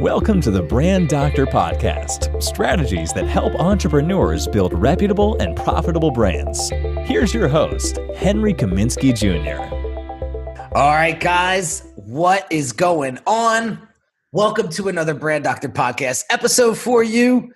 Welcome to the Brand Doctor Podcast, strategies that help entrepreneurs build reputable and profitable brands. Here's your host, Henry Kaminski Jr. All right, guys, what is going on? Welcome to another Brand Doctor Podcast episode for you.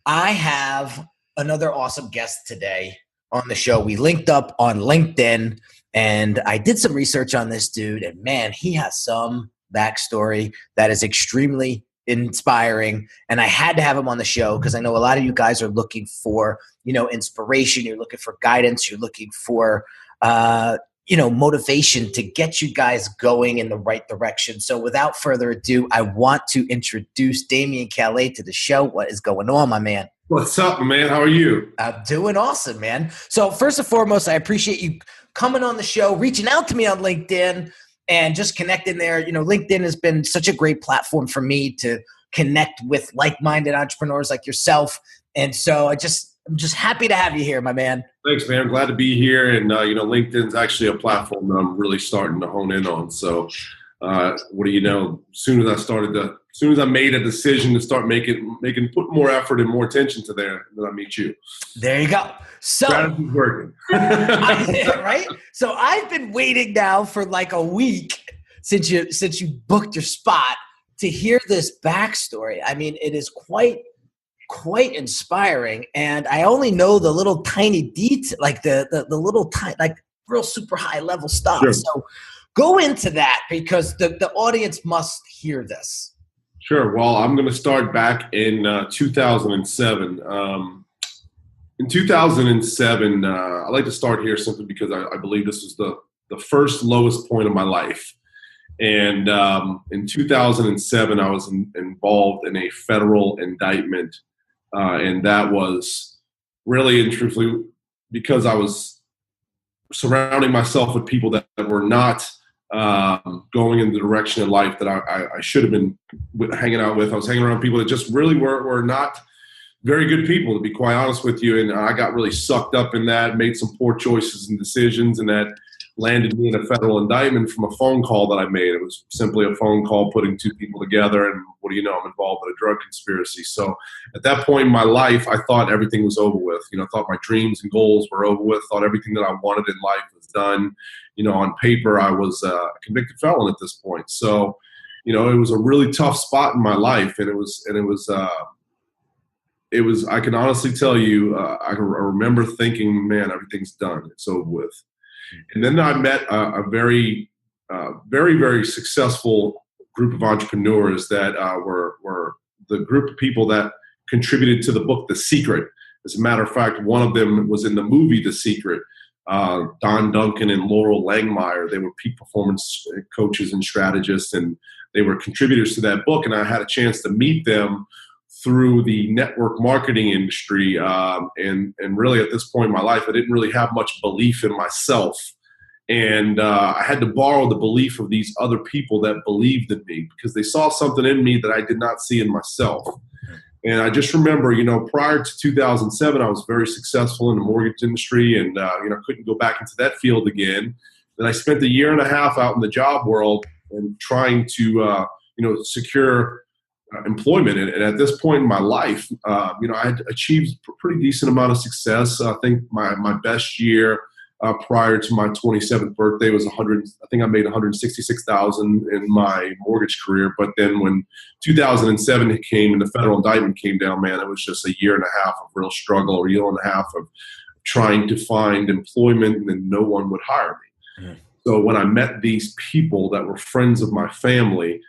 I have another awesome guest today on the show. We linked up on LinkedIn, and I did some research on this dude, and man, he has some backstory that is extremely inspiring, and I had to have him on the show because I know a lot of you guys are looking for, inspiration. You're looking for guidance. You're looking for, motivation to get you guys going in the right direction. So without further ado, I want to introduce Damien Callais to the show. What is going on, my man? What's up, man? How are you? I'm doing awesome, man. So first and foremost, I appreciate you coming on the show, reaching out to me on LinkedIn, and just connecting there. LinkedIn has been such a great platform for me to connect with like-minded entrepreneurs like yourself. And so I'm just happy to have you here, my man. Thanks, man. I'm glad to be here. And, LinkedIn's actually a platform that I'm really starting to hone in on. So what do you know? As soon as I made a decision to start put more effort and more attention to there, then I meet you. There you go. So strategy's working. Right? So I've been waiting now for like a week since you booked your spot to hear this backstory. I mean, it is quite inspiring, and I only know the little tiny details, like the little tiny, like real super high level stuff. Sure. So go into that because the audience must hear this. Sure. Well, I'm going to start back in 2007. In 2007, I like to start here simply because I believe this was the first lowest point of my life. And in 2007, I was involved in a federal indictment. And that was really and truthfully because I was surrounding myself with people that were not going in the direction in life that I should have been hanging out with. I was hanging around people that just really were not very good people, to be quite honest with you. And I got really sucked up in that, made some poor choices and decisions, and that landed me in a federal indictment from a phone call that I made. It was simply a phone call putting two people together, and what do you know, I'm involved in a drug conspiracy. So at that point in my life, I thought everything was over with. I thought my dreams and goals were over with, thought everything that I wanted in life was done. On paper, I was a convicted felon at this point. So, it was a really tough spot in my life, and it was I can honestly tell you, I remember thinking, man, everything's done. It's over with. And then I met a very, very successful group of entrepreneurs that were the group of people that contributed to the book, The Secret. As a matter of fact, one of them was in the movie, The Secret. Don Duncan and Laurel Langmeyer, they were peak performance coaches and strategists, and they were contributors to that book. And I had a chance to meet them through the network marketing industry. And really at this point in my life, I didn't really have much belief in myself. And I had to borrow the belief of these other people that believed in me because they saw something in me that I did not see in myself. And I just remember, prior to 2007, I was very successful in the mortgage industry and, couldn't go back into that field again. Then I spent a year and a half out in the job world and trying to, secure employment. And at this point in my life, I had achieved a pretty decent amount of success. I think my best year prior to my 27th birthday was I think I made $166,000 in my mortgage career. But then when 2007 came and the federal indictment came down, man, it was just a year and a half of real struggle, or a year and a half of trying to find employment, and then no one would hire me. Mm-hmm. So when I met these people that were friends of my family,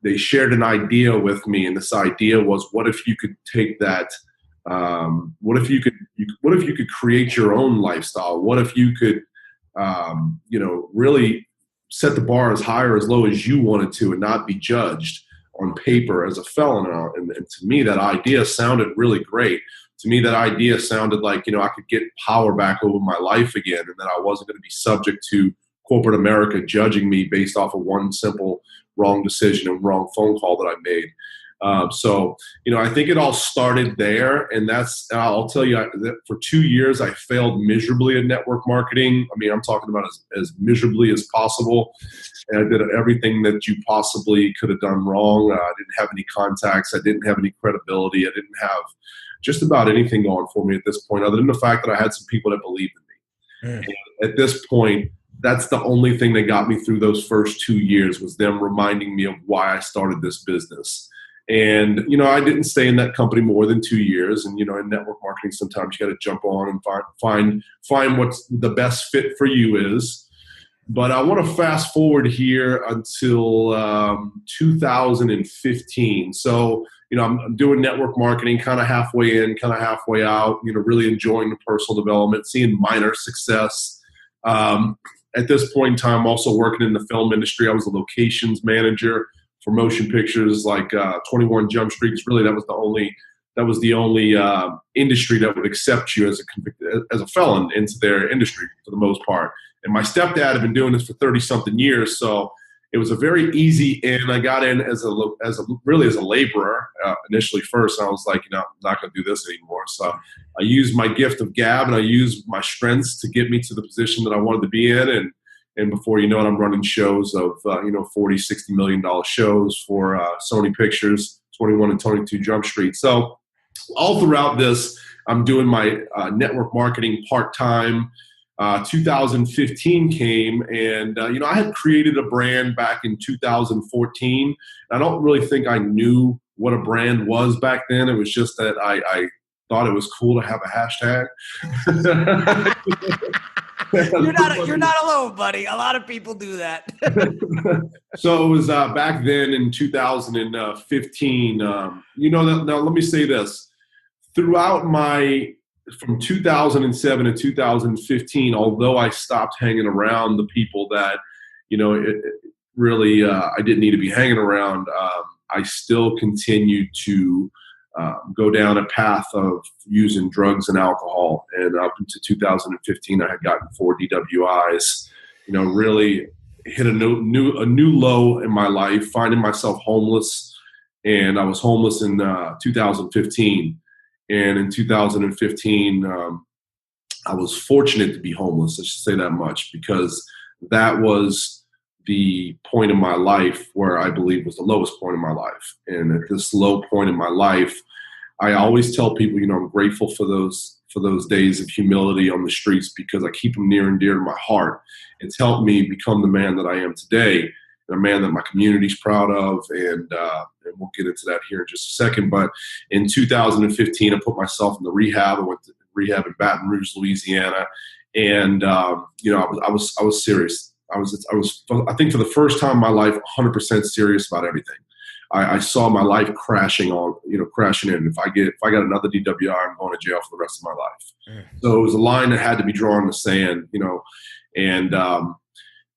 they shared an idea with me, and this idea was, what if you could take that? What if you could create your own lifestyle? What if you could, really set the bar as high or as low as you wanted to, and not be judged on paper as a felon? And to me, that idea sounded really great. To me, that idea sounded like, I could get power back over my life again, and that I wasn't going to be subject to corporate America judging me based off of one simple wrong decision and wrong phone call that I made. So, I think it all started there, and I'll tell you that for 2 years, I failed miserably at network marketing. I mean, I'm talking about as miserably as possible. And I did everything that you possibly could have done wrong. I didn't have any contacts. I didn't have any credibility. I didn't have just about anything going for me at this point, other than the fact that I had some people that believed in me. And at this point, that's the only thing that got me through those first 2 years, was them reminding me of why I started this business. And, I didn't stay in that company more than 2 years. And, in network marketing, sometimes you got to jump on and find what's the best fit for you is. But I want to fast forward here until 2015. So, I'm doing network marketing, kind of halfway in, kind of halfway out, really enjoying the personal development, seeing minor success. At this point in time, I'm also working in the film industry. I was a locations manager for motion pictures like 21 Jump Street. Really, that was the only industry that would accept you as a felon into their industry for the most part. And my stepdad had been doing this for 30-something years, so it was a very easy in. I got in as a laborer initially first. And I was like, I'm not going to do this anymore. So I used my gift of gab and I used my strengths to get me to the position that I wanted to be in. And before you know it, I'm running shows of, $40, $60 million shows for Sony Pictures, 21 and 22 Jump Street. So all throughout this, I'm doing my network marketing part-time. 2015 came, and, I had created a brand back in 2014. I don't really think I knew what a brand was back then. It was just that I thought it was cool to have a hashtag. You're not alone, buddy. A lot of people do that. So it was back then in 2015. Now let me say this. Throughout from 2007 to 2015, although I stopped hanging around the people that, I didn't need to be hanging around, I still continued to go down a path of using drugs and alcohol. And up into 2015, I had gotten 4 DWIs, really hit a new low in my life, finding myself homeless. And I was homeless in 2015. And in 2015, I was fortunate to be homeless. I should say that much, because that was the point in my life where I believe was the lowest point in my life. And at this low point in my life, I always tell people, I'm grateful for those days of humility on the streets, because I keep them near and dear to my heart. It's helped me become the man that I am today, and a man that my community's proud of. And we'll get into that here in just a second. But in 2015, I put myself in the rehab. I went to rehab in Baton Rouge, Louisiana. And, I was serious. I was, I think for the first time in my life, 100% serious about everything. I saw my life crashing in. If I got another DWI, I'm going to jail for the rest of my life. So it was a line that had to be drawn in the sand, and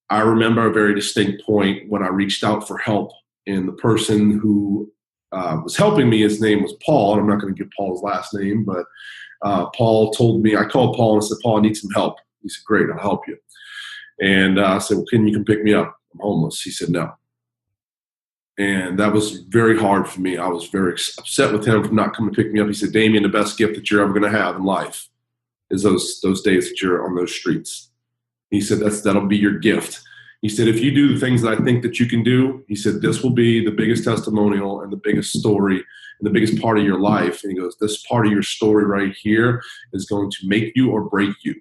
I remember a very distinct point when I reached out for help, and the person who was helping me, his name was Paul, and I'm not going to give Paul's last name, but Paul told me, I called Paul and I said, Paul, I need some help. He said, great, I'll help you. And I said, well, you can pick me up? I'm homeless. He said, no. And that was very hard for me. I was very upset with him for not coming to pick me up. He said, Damien, the best gift that you're ever going to have in life is those days that you're on those streets. He said, that'll be your gift. He said, if you do the things that I think that you can do, he said, this will be the biggest testimonial and the biggest story and the biggest part of your life. And he goes, this part of your story right here is going to make you or break you.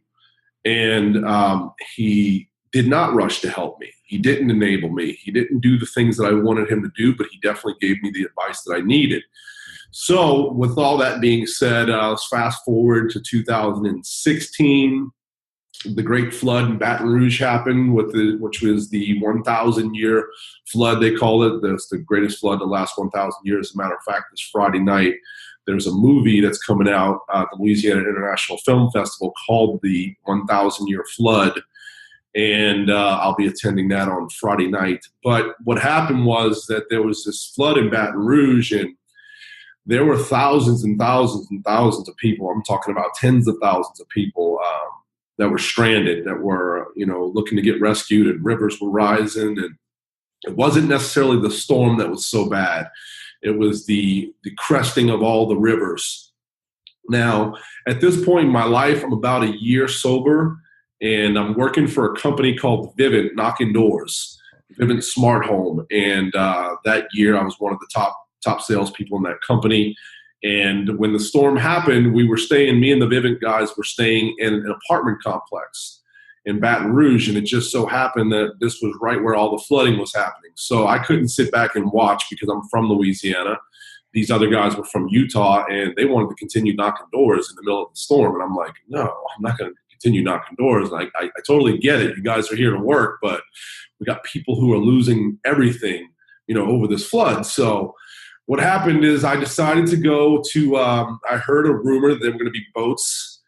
And he did not rush to help me. He didn't enable me. He didn't do the things that I wanted him to do, but he definitely gave me the advice that I needed. So with all that being said, let's fast forward to 2016. The Great Flood in Baton Rouge happened, which was the 1,000-year flood, they call it. That's the greatest flood in the last 1,000 years. As a matter of fact, this Friday night, there's a movie that's coming out at the Louisiana International Film Festival called The 1,000-Year Flood, and I'll be attending that on Friday night. But what happened was that there was this flood in Baton Rouge, and there were thousands and thousands and thousands of people. I'm talking about tens of thousands of people that were stranded, that were, looking to get rescued, and rivers were rising. And it wasn't necessarily the storm that was so bad. It was the cresting of all the rivers. Now, at this point in my life, I'm about a year sober, and I'm working for a company called Vivint, knocking doors, Vivint Smart Home. And that year, I was one of the top salespeople in that company. And when the storm happened, me and the Vivint guys were staying in an apartment complex in Baton Rouge. And it just so happened that this was right where all the flooding was happening. So I couldn't sit back and watch because I'm from Louisiana. These other guys were from Utah, and they wanted to continue knocking doors in the middle of the storm. And I'm like, no, I'm not going to continue knocking doors. I totally get it. You guys are here to work, but we got people who are losing everything, over this flood. So what happened is I decided to go to, I heard a rumor that there were going to be boats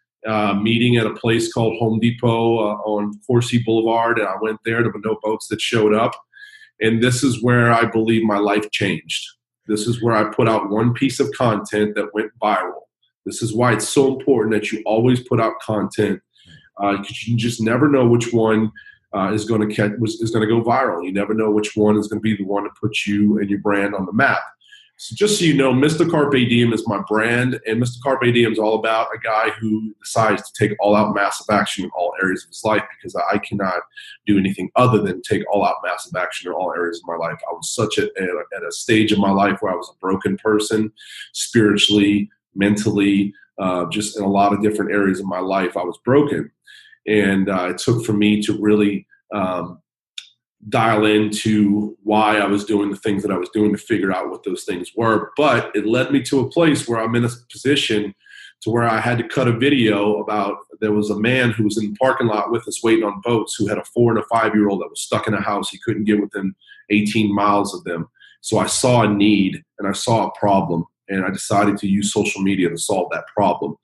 meeting at a place called Home Depot on Horsey Boulevard. And I went there. There were no boats that showed up. And this is where I believe my life changed. This is where I put out one piece of content that went viral. This is why it's so important that you always put out content, because you just never know which one is going to go viral. You never know which one is going to be the one to put you and your brand on the map. So just so you know, Mr. Carpe Diem is my brand, and Mr. Carpe Diem is all about a guy who decides to take all-out massive action in all areas of his life, because I cannot do anything other than take all-out massive action in all areas of my life. I was at a stage of my life where I was a broken person, spiritually, mentally, just in a lot of different areas of my life. I was broken, and it took for me to really dial into why I was doing the things that I was doing to figure out what those things were. But it led me to a place where I'm in a position to where I had to cut a video about, there was a man who was in the parking lot with us waiting on boats, who had a 4 and a 5-year-old that was stuck in a house. He couldn't get within 18 miles of them. So I saw a need and I saw a problem, and I decided to use social media to solve that problem.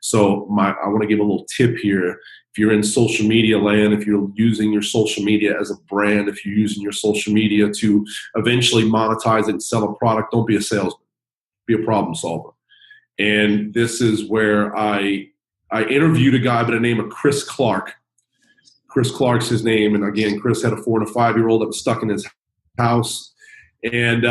So I want to give a little tip here. If you're in social media land, if you're using your social media as a brand, if you're using your social media to eventually monetize it and sell a product, don't be a salesman. Be a problem solver. And this is where I interviewed a guy by the name of Chris Clark. Chris Clark's his name. And again, Chris had a 4 and a 5-year-old that was stuck in his house. And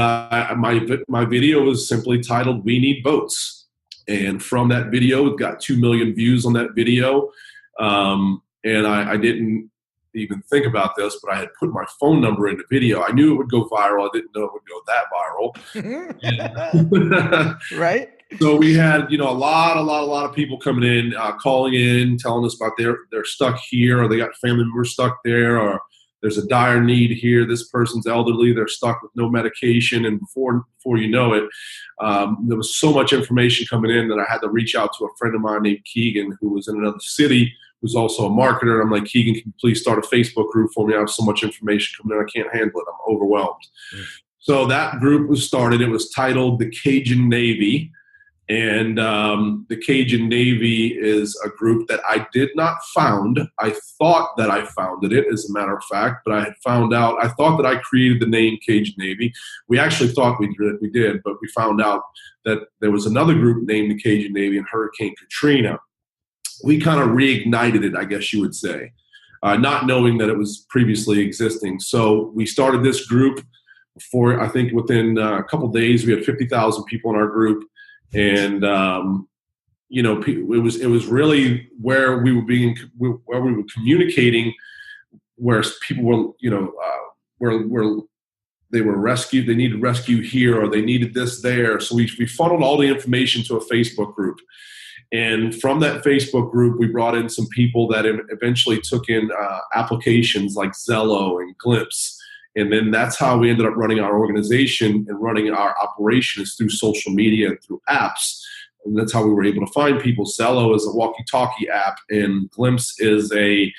my video was simply titled, "We Need Boats." And from that video, it got 2 million views on that video. And I didn't even think about this, but I had put my phone number in the video. I knew it would go viral. I didn't know it would go that viral. Right. So we had, a lot of people coming in, calling in, telling us about they're stuck here, or they got family members stuck there, or there's a dire need here. This person's elderly. They're stuck with no medication. And before you know it, there was so much information coming in that I had to reach out to a friend of mine named Keegan, who was in another city, who's also a marketer. And I'm like, Keegan, can you please start a Facebook group for me? I have so much information coming in. I can't handle it. I'm overwhelmed. So that group was started. It was titled the Cajun Navy. And the Cajun Navy is a group that I did not found. I thought that I founded it, as a matter of fact, but I had found out, I thought that I created the name Cajun Navy. We actually thought we did, but we found out that there was another group named the Cajun Navy in Hurricane Katrina. We kind of reignited it, I guess you would say, not knowing that it was previously existing. So we started this group I think within a couple of days, we had 50,000 people in our group. And it was really where we were communicating, where people were, where they were rescued, they needed rescue here, or they needed this there. So we funneled all the information to a Facebook group. And from that Facebook group, we brought in some people that eventually took in applications like Zello and Glimpse. And then that's how we ended up running our organization and running our operations, through social media and through apps. And that's how we were able to find people. Zello is a walkie-talkie app, and Glimpse is a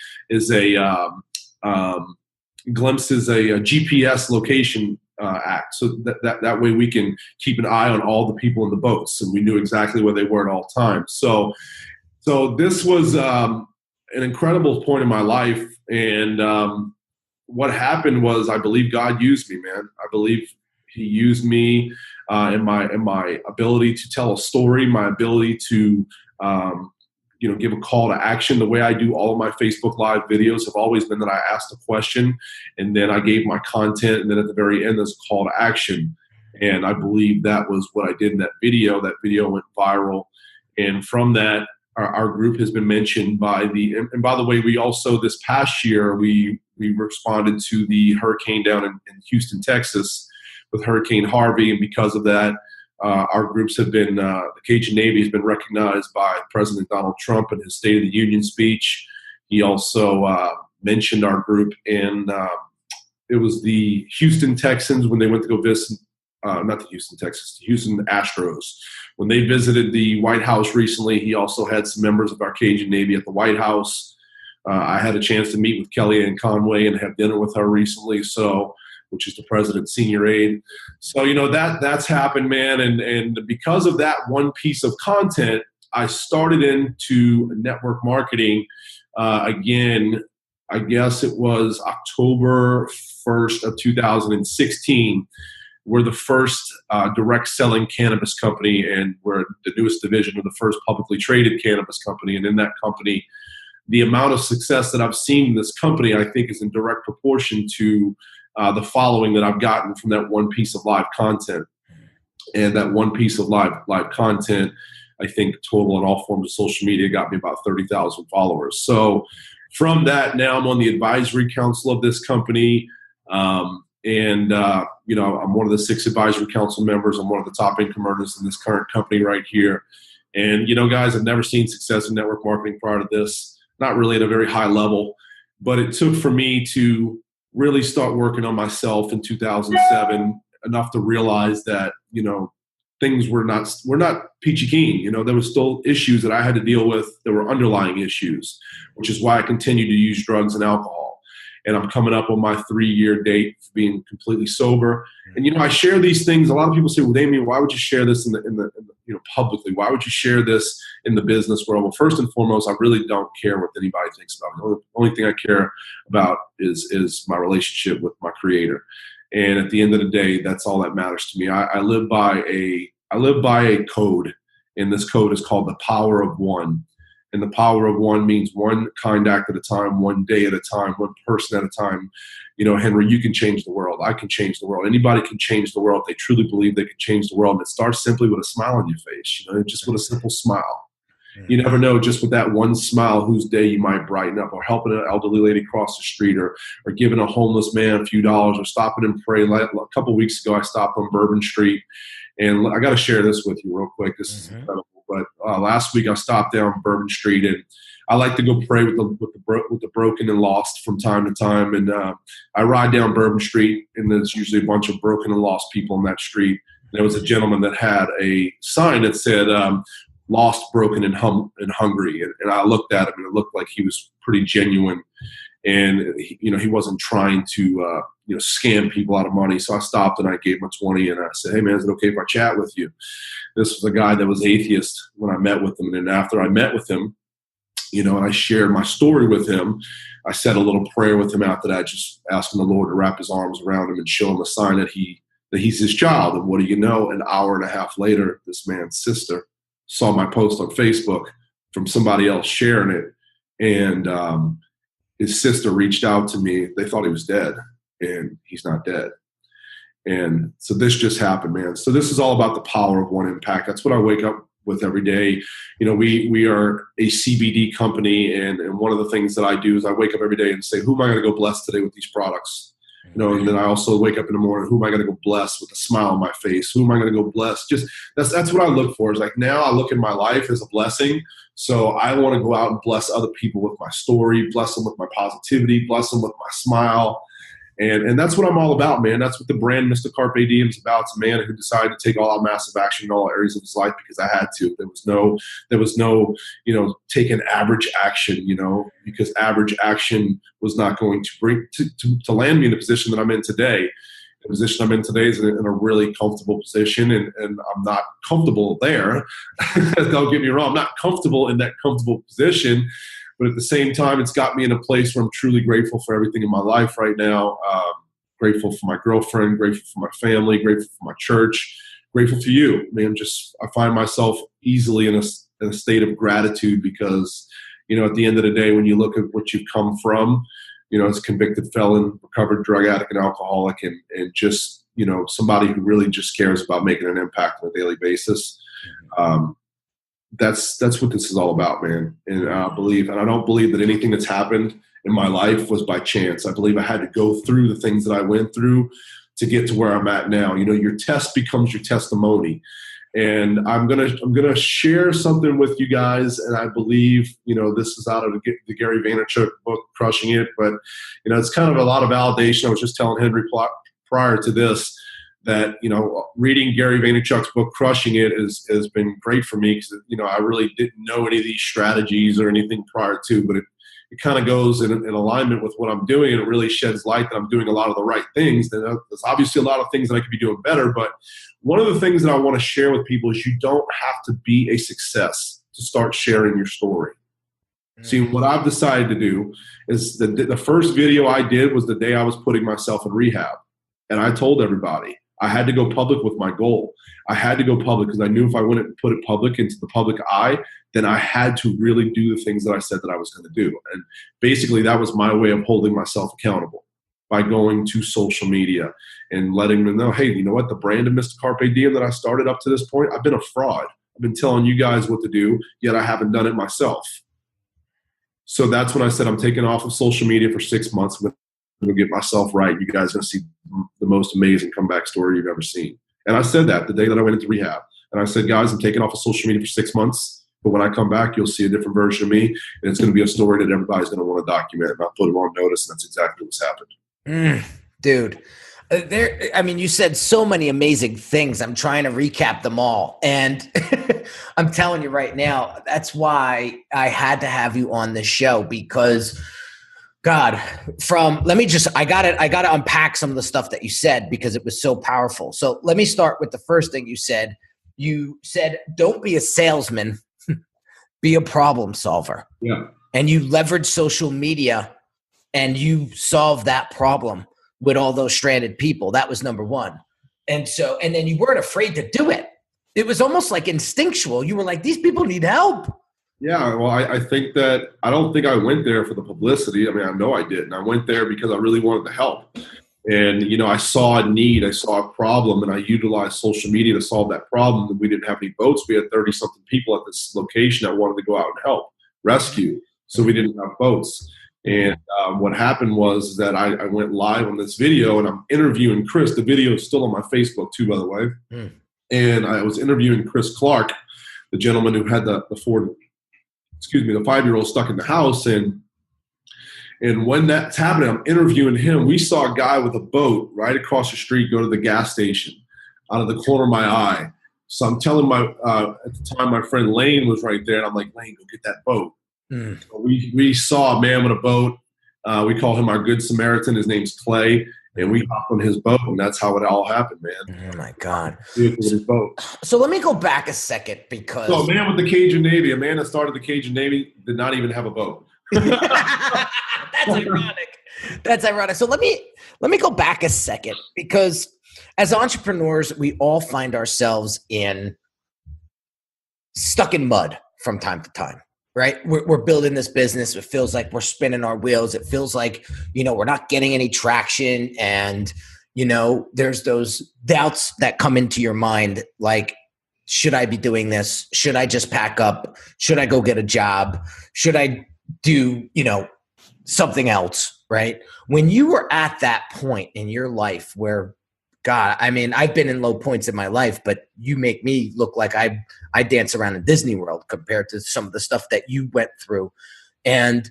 GPS location act. So that way we can keep an eye on all the people in the boats, and we knew exactly where they were at all times. So this was an incredible point in my life, and what happened was, I believe God used me, man. I believe He used me in my ability to tell a story, my ability to give a call to action. The way I do all of my Facebook Live videos have always been that I asked a question, and then I gave my content, and then at the very end there's a call to action. And I believe that was what I did in that video. That video went viral. And from that, our group has been mentioned by and by the way, we also, this past year, we responded to the hurricane down in Houston, Texas with Hurricane Harvey. And because of that, our groups have been, the Cajun Navy has been recognized by President Donald Trump in his State of the Union speech. He also mentioned our group in, it was the Houston Texans when they went to go visit, not the Houston Texans, the Houston Astros. When they visited the White House recently, he also had some members of our Cajun Navy at the White House. I had a chance to meet with Callais and Conway and have dinner with her recently, which is the president's senior aide. So, that's happened, man. And because of that one piece of content, I started into network marketing. Again, I guess it was October 1st of 2016. We're the first direct selling cannabis company, and we're the newest division of the first publicly traded cannabis company. And in that company, the amount of success that I've seen in this company, I think, is in direct proportion to the following that I've gotten from that one piece of live content. And that one piece of live content, I think total on all forms of social media, got me about 30,000 followers. So from that, now I'm on the advisory council of this company. I'm one of the 6 advisory council members. I'm one of the top income earners in this current company right here. And, guys, I've never seen success in network marketing prior to this, not really at a very high level, but it took for me to really start working on myself in 2007 enough to realize that, things were not peachy keen. There was still issues that I had to deal with that were underlying issues, which is why I continued to use drugs and alcohol. And I'm coming up on my 3-year date for being completely sober. And, I share these things. A lot of people say, well, Damien, why would you share this in the publicly? Why would you share this in the business world? Well, first and foremost, I really don't care what anybody thinks about me. The only thing I care about is my relationship with my creator. And at the end of the day, that's all that matters to me. I live by a code, and this code is called the power of one. And the power of one means one kind act at a time, one day at a time, one person at a time. Henry, you can change the world. I can change the world. Anybody can change the world if they truly believe they can change the world. And it starts simply with a smile on your face, just with a simple smile. You never know, just with that one smile, whose day you might brighten up, or helping an elderly lady cross the street, or giving a homeless man a few dollars, or stopping and pray. Like a couple of weeks ago, I stopped on Bourbon Street, and I got to share this with you real quick. This is incredible. But last week I stopped down Bourbon Street, and I like to go pray with the broken and lost from time to time. And I ride down Bourbon Street, and there's usually a bunch of broken and lost people on that street. And there was a gentleman that had a sign that said, "Lost, broken, and hungry." And I looked at him, and it looked like he was pretty genuine. And he wasn't trying to scam people out of money. So I stopped and I gave him a 20, and I said, "Hey man, is it okay if I chat with you?" This was a guy that was atheist when I met with him. And then after I met with him, and I shared my story with him, I said a little prayer with him after that, just asking the Lord to wrap his arms around him and show him a sign that he's his child. And what do you know? An hour and a half later, this man's sister saw my post on Facebook from somebody else sharing it. And his sister reached out to me. They thought he was dead, and he's not dead. And so this just happened, man. So this is all about the power of one impact. That's what I wake up with every day. We are a CBD company, and one of the things that I do is I wake up every day and say, who am I going to go bless today with these products? And then I also wake up in the morning, who am I going to go bless with a smile on my face? Who am I going to go bless? Just that's what I look for. Is like, now I look at my life as a blessing. So I want to go out and bless other people with my story, bless them with my positivity, bless them with my smile. And that's what I'm all about, man. That's what the brand Mr. Carpe Diem is about. It's a man who decided to take all out massive action in all areas of his life because I had to. There was no, taking average action, because average action was not going to bring to land me in the position that I'm in today. The position I'm in today is in a really comfortable position, and I'm not comfortable there. Don't get me wrong. I'm not comfortable in that comfortable position. But at the same time, it's got me in a place where I'm truly grateful for everything in my life right now. Grateful for my girlfriend, grateful for my family, grateful for my church, grateful for you, man. I find myself easily in a state of gratitude because, at the end of the day, when you look at what you've come from, as a convicted felon, recovered drug addict and alcoholic, and just somebody who really just cares about making an impact on a daily basis. That's what this is all about, man. And I don't believe that anything that's happened in my life was by chance. I believe I had to go through the things that I went through to get to where I'm at now. Your test becomes your testimony. And I'm gonna share something with you guys, and I believe this is out of the Gary Vaynerchuk book, Crushing It. But it's kind of a lot of validation. I was just telling Henry prior to this that reading Gary Vaynerchuk's book, Crushing It, has been great for me because I really didn't know any of these strategies or anything prior to, but it kind of goes in alignment with what I'm doing, and it really sheds light that I'm doing a lot of the right things. There's obviously a lot of things that I could be doing better, but one of the things that I want to share with people is you don't have to be a success to start sharing your story. See, what I've decided to do is the first video I did was the day I was putting myself in rehab. And I told everybody I had to go public with my goal. I had to go public because I knew if I wouldn't put it public into the public eye, then I had to really do the things that I said that I was going to do. And basically that was my way of holding myself accountable, by going to social media and letting them know, hey, you know what? The brand of Mr. Carpe Diem that I started up to this point, I've been a fraud. I've been telling you guys what to do, yet I haven't done it myself. So that's when I said I'm taking off of social media for 6 months. I'm going to get myself right. You guys are going to see the most amazing comeback story you've ever seen. And I said that the day that I went into rehab. And I said, guys, I'm taking off of social media for 6 months. But when I come back, you'll see a different version of me. And it's going to be a story that everybody's going to want to document. And I'll put them on notice. And that's exactly what's happened. Dude, you said so many amazing things. I'm trying to recap them all. And I'm telling you right now, that's why I had to have you on this show, because God, I got to unpack some of the stuff that you said because it was so powerful. So let me start with the first thing you said. You said, don't be a salesman, be a problem solver. Yeah. And you leverage social media and you solve that problem with all those stranded people. That was number one. And then you weren't afraid to do it. It was almost like instinctual. You were like, these people need help. Yeah, well, I think that I don't think I went there for the publicity. I mean, I know I didn't. I went there because I really wanted to help. And, I saw a need, I saw a problem, and I utilized social media to solve that problem. And we didn't have any boats. We had 30-something people at this location that wanted to go out and help, rescue. So we didn't have boats. And what happened was that I went live on this video, and I'm interviewing Chris. The video is still on my Facebook too, by the way. And I was interviewing Chris Clark, the gentleman who had the 5-year-old stuck in the house. And when that's happening, I'm interviewing him. We saw a guy with a boat right across the street go to the gas station out of the corner of my eye. So I'm telling at the time, my friend Lane was right there. And I'm like, Lane, go get that boat. We saw a man with a boat. We call him our Good Samaritan. His name's Clay. And we hopped on his boat, and that's how it all happened, man. Oh, my God. His boat. So let me go back a second because... So a man with the Cajun Navy, a man that started the Cajun Navy, did not even have a boat. That's ironic. That's ironic. So let me go back a second, because as entrepreneurs, we all find ourselves stuck in mud from time to time. Right? We're building this business. It feels like we're spinning our wheels. It feels like, we're not getting any traction. And, there's those doubts that come into your mind. Like, should I be doing this? Should I just pack up? Should I go get a job? Should I do, something else? Right? When you were at that point in your life where, God, I mean, I've been in low points in my life, but you make me look like I dance around in Disney World compared to some of the stuff that you went through. And,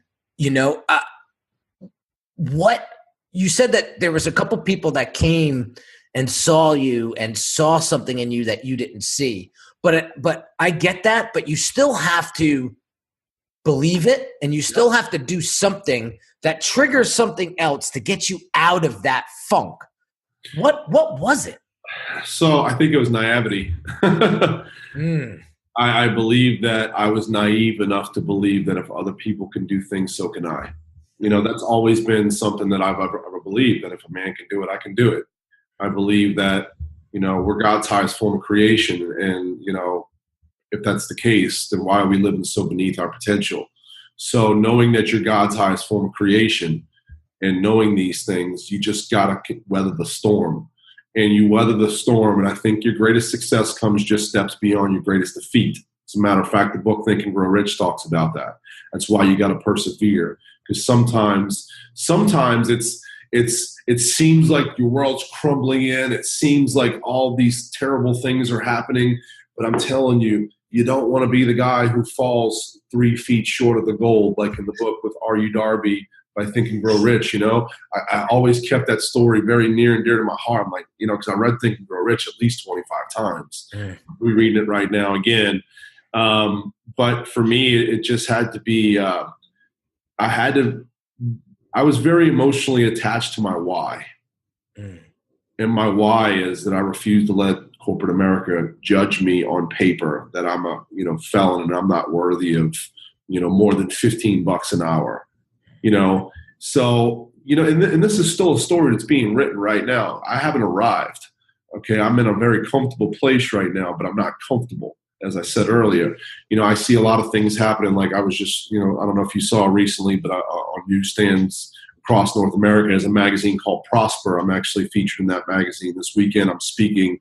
what you said that there was a couple people that came and saw you and saw something in you that you didn't see. But I get that, but you still have to believe it, and you still have to do something that triggers something else to get you out of that funk. What was it? So I think it was naivety. I believe that I was naive enough to believe that if other people can do things, so can I. That's always been something that I've ever believed, that if a man can do it, I can do it. I believe that, we're God's highest form of creation. And, if that's the case, then why are we living so beneath our potential? So knowing that you're God's highest form of creation and knowing these things, you just got to weather the storm. and you weather the storm. And I think your greatest success comes just steps beyond your greatest defeat. As a matter of fact, the book Think and Grow Rich talks about that. That's why you got to persevere, because sometimes it seems like your world's crumbling in. It seems like all these terrible things are happening. But I'm telling you, you don't want to be the guy who falls 3 feet short of the goal, like in the book with R.U. Darby by Think and Grow Rich. I always kept that story very near and dear to my heart. I'm like, because I read Think and Grow Rich at least 25 times. We're reading it right now again. But for me, it just had to be, I was very emotionally attached to my why. And my why is that I refuse to let corporate America judge me on paper that I'm a, felon and I'm not worthy of, more than $15 an hour, So, and this is still a story that's being written right now. I haven't arrived. Okay. I'm in a very comfortable place right now, but I'm not comfortable. As I said earlier, I see a lot of things happening. Like I was just, I don't know if you saw recently, but on newsstands across North America, there's a magazine called Prosper. I'm actually featured in that magazine this weekend. I'm speaking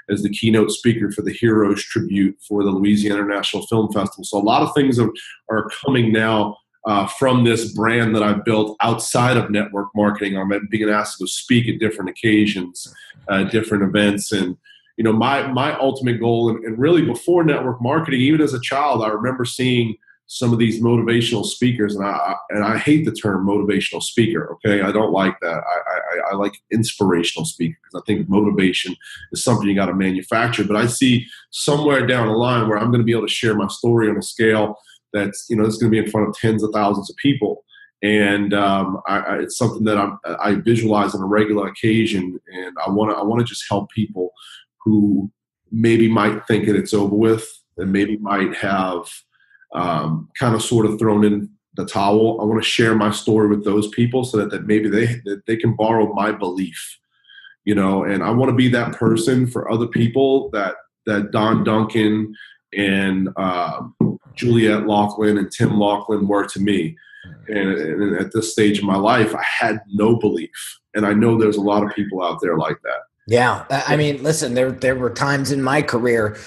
as the keynote speaker for the Heroes Tribute for the Louisiana International Film Festival. So a lot of things are coming now from this brand that I've built outside of network marketing. I'm being asked to speak at different occasions, different events, and my ultimate goal, and really before network marketing, even as a child, I remember seeing some of these motivational speakers, and I hate the term motivational speaker. Okay, I don't like that. I like inspirational speaker, because I think motivation is something you got to manufacture. But I see somewhere down the line where I'm going to be able to share my story on a scale that's it's going to be in front of tens of thousands of people, and it's something that I visualize on a regular occasion, and I want to just help people who maybe might think that it's over with, and maybe might have kind of sort of thrown in the towel. I want to share my story with those people so that maybe they can borrow my belief, and I want to be that person for other people that Don Duncan and Juliette Laughlin and Tim Laughlin were to me. And at this stage of my life, I had no belief. And I know there's a lot of people out there like that. Yeah. I mean, listen, there were times in my career,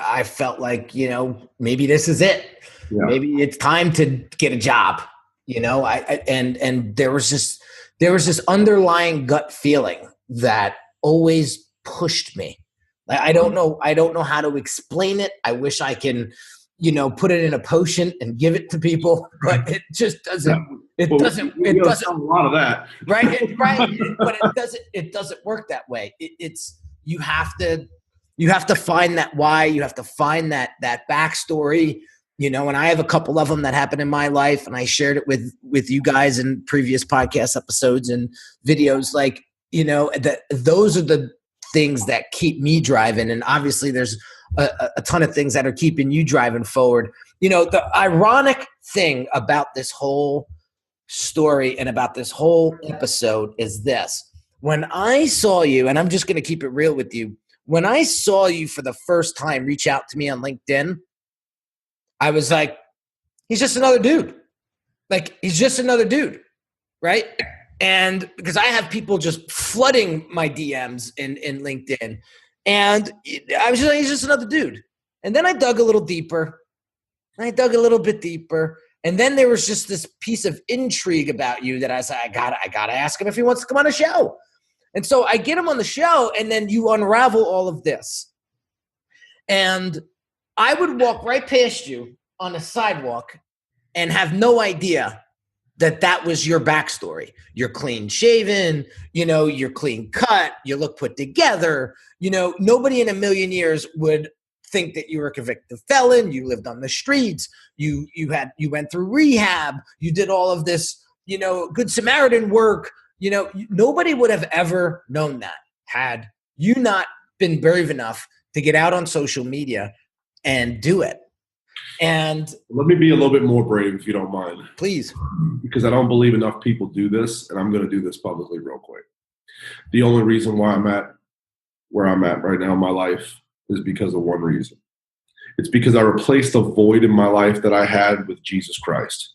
I felt like, maybe this is it. Yeah. Maybe it's time to get a job, and there was this underlying gut feeling that always pushed me. I don't know how to explain it. I wish I can, put it in a potion and give it to people, but it just doesn't. Yeah. It doesn't a lot of that, right? But it doesn't work that way. You have to find that why. You have to find that backstory, and I have a couple of them that happened in my life, and I shared it with you guys in previous podcast episodes and videos. Like, that those are the things that keep me driving, and obviously there's a ton of things that are keeping you driving forward. The ironic thing about this whole story and about this whole episode is this: when I saw you, and I'm just going to keep it real with you, when I saw you for the first time reach out to me on LinkedIn, I was like, he's just another dude. Like, he's just another dude, right? And because I have people just flooding my DMs in LinkedIn, and I was just like, he's just another dude. And then I dug a little deeper, and I dug a little bit deeper. And then there was just this piece of intrigue about you that I said, I gotta ask him if he wants to come on a show. And so I get him on the show, and then you unravel all of this. And I would walk right past you on the sidewalk and have no idea that was your backstory. You're clean shaven, you're clean cut, you look put together. Nobody in a million years would think that you were a convicted felon. You lived on the streets. You went through rehab. You did all of this, Good Samaritan work. Nobody would have ever known that had you not been brave enough to get out on social media and do it. And let me be a little bit more brave, if you don't mind. Please. Because I don't believe enough people do this, and I'm going to do this publicly real quick. The only reason why I'm at where I'm at right now in my life is because of one reason. It's because I replaced a void in my life that I had with Jesus Christ.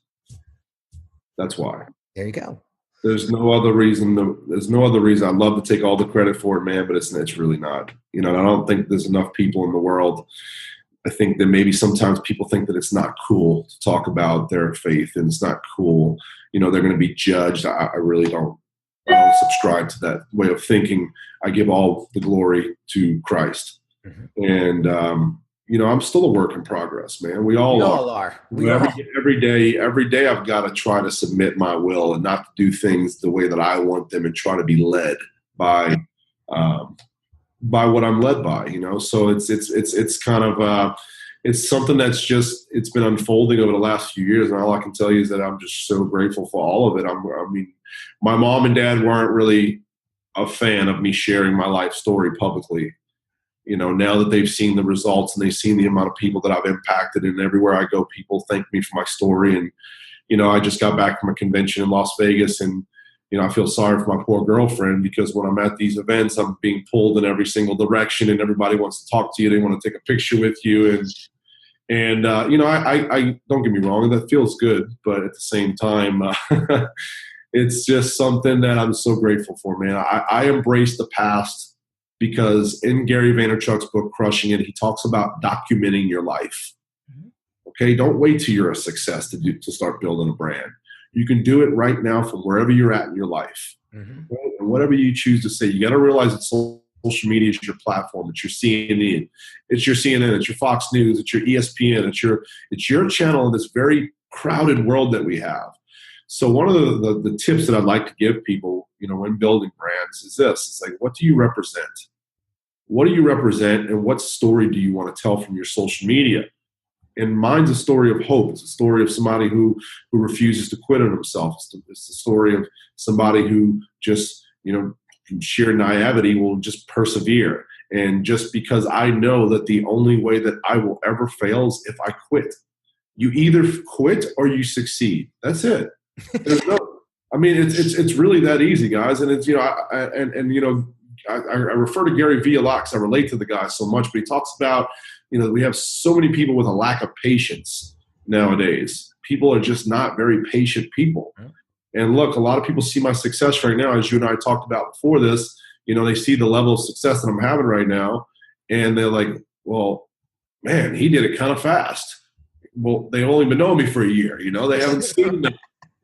That's why. There you go. There's no other reason. There's no other reason. I'd love to take all the credit for it, man, but it's really not. You know, I don't think there's enough people in the world. I think that maybe sometimes people think that it's not cool to talk about their faith, and it's not cool. You know, they're going to be judged. I really don't. I don't subscribe to that way of thinking. I give all the glory to Christ, and you know, I'm still a work in progress, man. We all are. Every day, I've got to try to submit my will and not do things the way that I want them, and try to be led by what I'm led by. You know, so it's kind of it's something that's it's been unfolding over the last few years, and all I can tell you is that I'm just so grateful for all of it. I mean, my mom and dad weren't really a fan of me sharing my life story publicly. You know, now that they've seen the results and they've seen the amount of people that I've impacted, and everywhere I go, people thank me for my story. And, you know, I just got back from a convention in Las Vegas, and, you know, I feel sorry for my poor girlfriend, because when I'm at these events, I'm being pulled in every single direction, and everybody wants to talk to you. They want to take a picture with you. And you know, I don't get me wrong, that feels good, but at the same time, it's just something that I'm so grateful for, man. I embrace the past. Because in Gary Vaynerchuk's book, Crushing It, he talks about documenting your life. Okay, don't wait till you're a success to start building a brand. You can do it right now from wherever you're at in your life. Okay? And whatever you choose to say, you got to realize that social media is your platform. It's your CNN. It's your CNN. It's your Fox News. It's your ESPN. It's your channel in this very crowded world that we have. So one of the tips that I'd like to give people, you know, when building brands is this. It's like, what do you represent? What do you represent, and what story do you want to tell from your social media? And mine's a story of hope. It's a story of somebody who refuses to quit on himself. It's the story of somebody who just, you know, from sheer naivety will just persevere. And just because I know that the only way that I will ever fail is if I quit. You either quit or you succeed. That's it. There's no, I mean, it's really that easy, guys. And it's, you know, you know, I refer to Gary Vee a lot because I relate to the guy so much, but he talks about, you know, we have so many people with a lack of patience nowadays. People are just not very patient people. And look, a lot of people see my success right now, as you and I talked about before this. You know, they see the level of success that I'm having right now, and they're like, well, man, he did it kind of fast. Well, they only been knowing me for a year. You know, they haven't seen the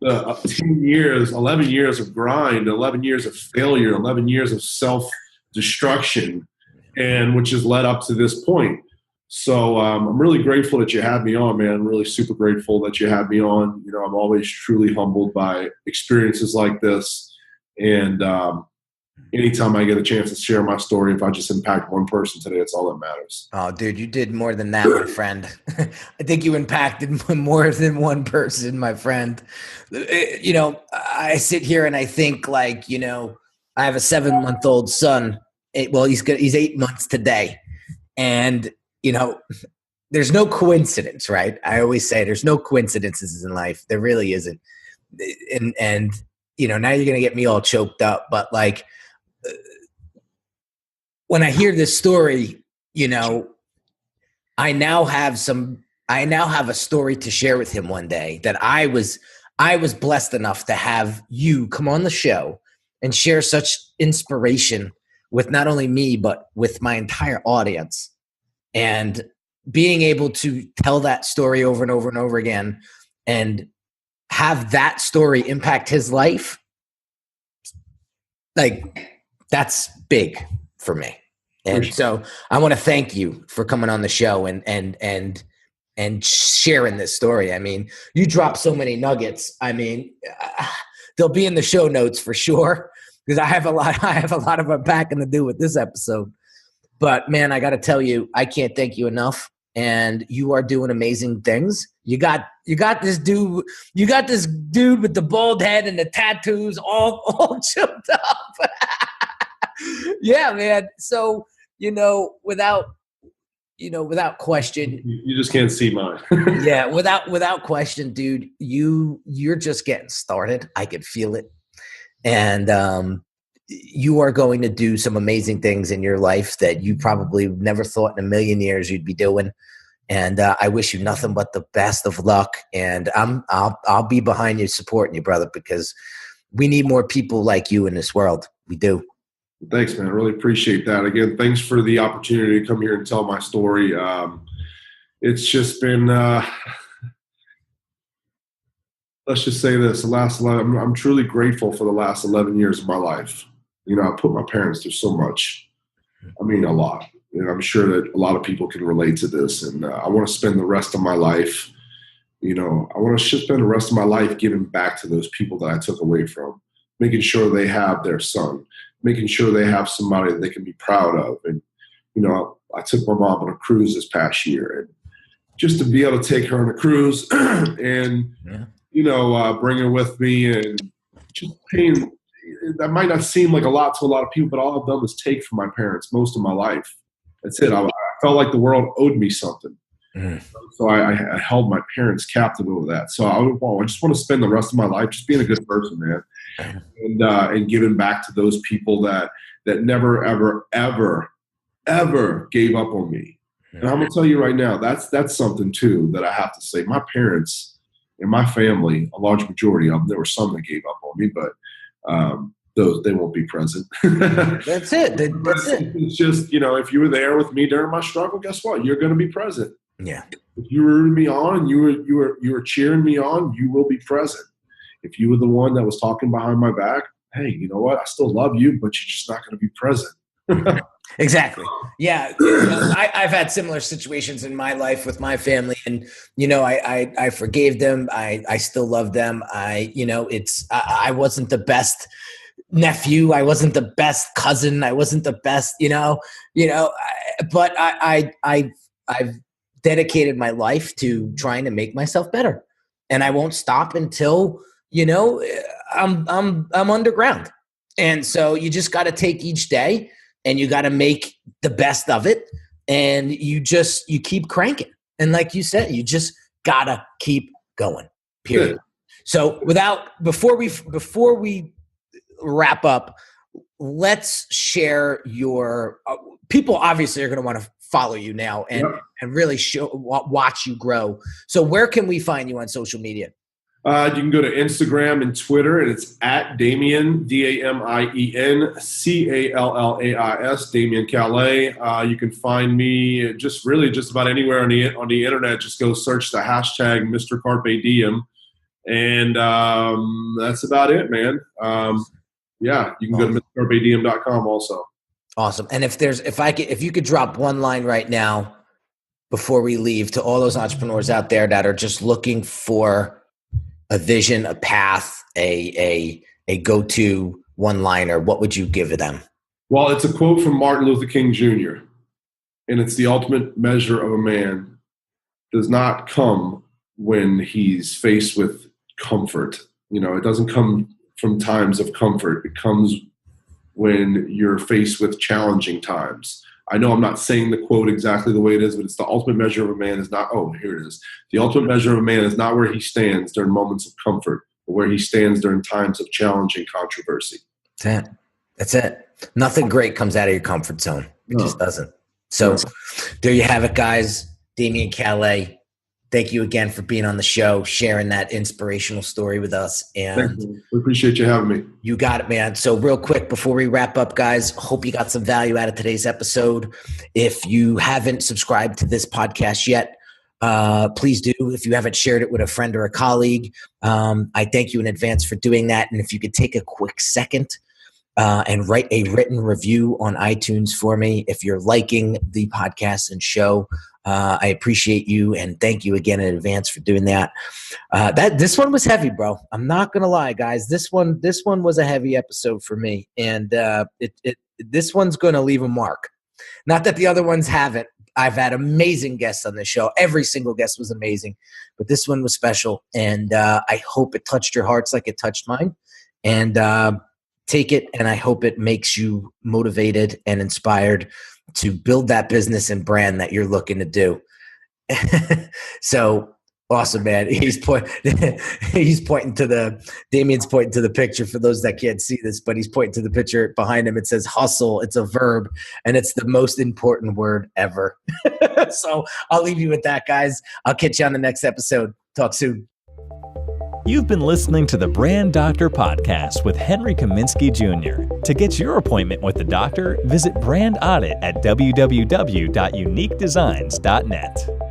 10 years, 11 years of grind, 11 years of failure, 11 years of self-destruction, and which has led up to this point. So I'm really grateful that you had me on, man. I'm really super grateful that you had me on. You know, I'm always truly humbled by experiences like this. And anytime I get a chance to share my story, if I just impact one person today, it's all that matters. Oh, dude, you did more than that, my friend. I think you impacted more than one person, my friend. You know, I sit here and I think, like, you know, I have a 7-month-old son. He's 8 months today. And, you know, there's no coincidence, right? I always say there's no coincidences in life. There really isn't. And you know, now you're going to get me all choked up, but like, when I hear this story, you know, I now have a story to share with him one day, that I was blessed enough to have you come on the show and share such inspiration with not only me, but with my entire audience. And being able to tell that story over and over and over again, and have that story impact his life, like, that's big for me. And so I want to thank you for coming on the show and sharing this story. I mean, you dropped so many nuggets. I mean, they'll be in the show notes for sure, because I have a lot of unpacking to do with this episode. But man, I got to tell you, I can't thank you enough. And you are doing amazing things. You got this dude with the bald head and the tattoos all choked up. Yeah, man. So, without question, you just can't see mine. Yeah, without question, dude, you're just getting started. I could feel it. And you are going to do some amazing things in your life that you probably never thought in a million years you'd be doing. And I wish you nothing but the best of luck. And I'll be behind you, supporting you, brother, because we need more people like you in this world. We do. Thanks, man. I really appreciate that. Again, thanks for the opportunity to come here and tell my story. It's just been, let's just say this, I'm truly grateful for the last 11 years of my life. You know, I put my parents through so much. I mean, a lot. And I'm sure that a lot of people can relate to this. And I want to spend the rest of my life, you know, I want to spend the rest of my life giving back to those people that I took away from, making sure they have their son, making sure they have somebody that they can be proud of. And, you know, I took my mom on a cruise this past year, and just to be able to take her on a cruise and, you know, bring her with me and just paying, that might not seem like a lot to a lot of people, but all I've done was take from my parents most of my life. That's it. I felt like the world owed me something. So I held my parents captive over that. So I just want to spend the rest of my life just being a good person, man, and giving back to those people that never, ever, ever, ever gave up on me. And I'm gonna tell you right now, that's something too that I have to say. My parents and my family, a large majority of them, there were some that gave up on me, but those, they won't be present. That's it. That's it. It's just, you know, if you were there with me during my struggle, guess what? You're going to be present. Yeah. If you were rooting me on and you were cheering me on, you will be present. If you were the one that was talking behind my back, hey, you know what? I still love you, but you're just not going to be present. Exactly. Yeah. You know, I've had similar situations in my life with my family, and, you know, I forgave them. I still love them. I wasn't the best nephew. I wasn't the best cousin. I wasn't the best, but I've dedicated my life to trying to make myself better, and I won't stop until, you know, I'm underground. And so you just got to take each day and you got to make the best of it. And you keep cranking. And like you said, you just got to keep going, period. Good. So before we wrap up, let's share your people obviously are going to want to follow you now and really watch you grow. So where can we find you on social media? You can go to Instagram and Twitter, and it's at Damien, Damien Callais, Damien Callais. You can find me just about anywhere on the internet. Just go search the hashtag Mr. Carpe Diem, and that's about it, man. You can go to MrCarpeDiem.com also. Awesome. And if you could drop one line right now before we leave to all those entrepreneurs out there that are just looking for a vision, a path, a go-to one-liner, what would you give them? Well, it's a quote from Martin Luther King Jr., and it's the ultimate measure of a man does not come when he's faced with comfort. You know, it doesn't come from times of comfort. It comes when you're faced with challenging times. I know I'm not saying the quote exactly the way it is, but it's the ultimate measure of a man is not, here it is. The ultimate measure of a man is not where he stands during moments of comfort, but where he stands during times of challenging controversy. That's it. Nothing great comes out of your comfort zone. It just doesn't. So there you have it, guys. Damien Callais, thank you again for being on the show, sharing that inspirational story with us. And we appreciate you having me. You got it, man. So real quick, before we wrap up, guys, hope you got some value out of today's episode. If you haven't subscribed to this podcast yet, please do. If you haven't shared it with a friend or a colleague, I thank you in advance for doing that. And if you could take a quick second and write a written review on iTunes for me if you're liking the podcast and show. I appreciate you and thank you again in advance for doing that. This one was heavy, bro. I'm not gonna lie, guys. This one was a heavy episode for me, and this one's gonna leave a mark. Not that the other ones haven't. I've had amazing guests on the show. Every single guest was amazing, but this one was special, and I hope it touched your hearts like it touched mine. And take it, and I hope it makes you motivated and inspired to build that business and brand that you're looking to do. So awesome, man. Damien's pointing to the picture for those that can't see this, but he's pointing to the picture behind him. It says hustle. It's a verb, and it's the most important word ever. So I'll leave you with that, guys. I'll catch you on the next episode. Talk soon. You've been listening to the Brand Doctor Podcast with Henry Kaminski Jr. To get your appointment with the doctor, visit Brand Audit at www.uniquedesigns.net.